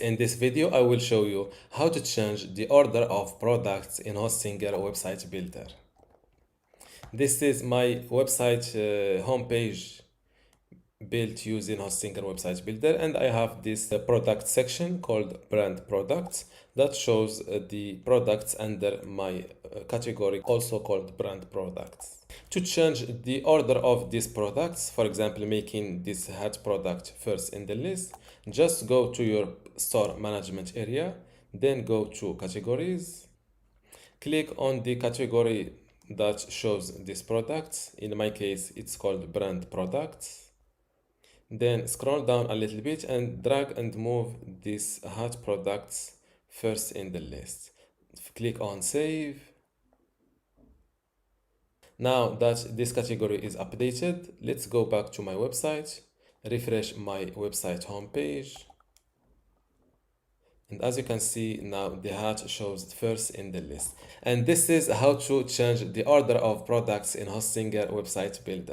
In this video, I will show you how to change the order of products in Hostinger website builder. This is my website homepage built using Hostinger website builder, and I have this product section called brand products that shows the products under my category, also called brand products. To change the order of these products, for example, making this hat product first in the list, just go to your store management area, then go to categories, click on the category that shows these products. In my case, it's called brand products. Then scroll down a little bit and drag and move these hat products first in the list. Click on save. Now that this category is updated, let's go back to my website, refresh my website homepage. And as you can see, now the hat shows first in the list. And this is how to change the order of products in Hostinger website builder.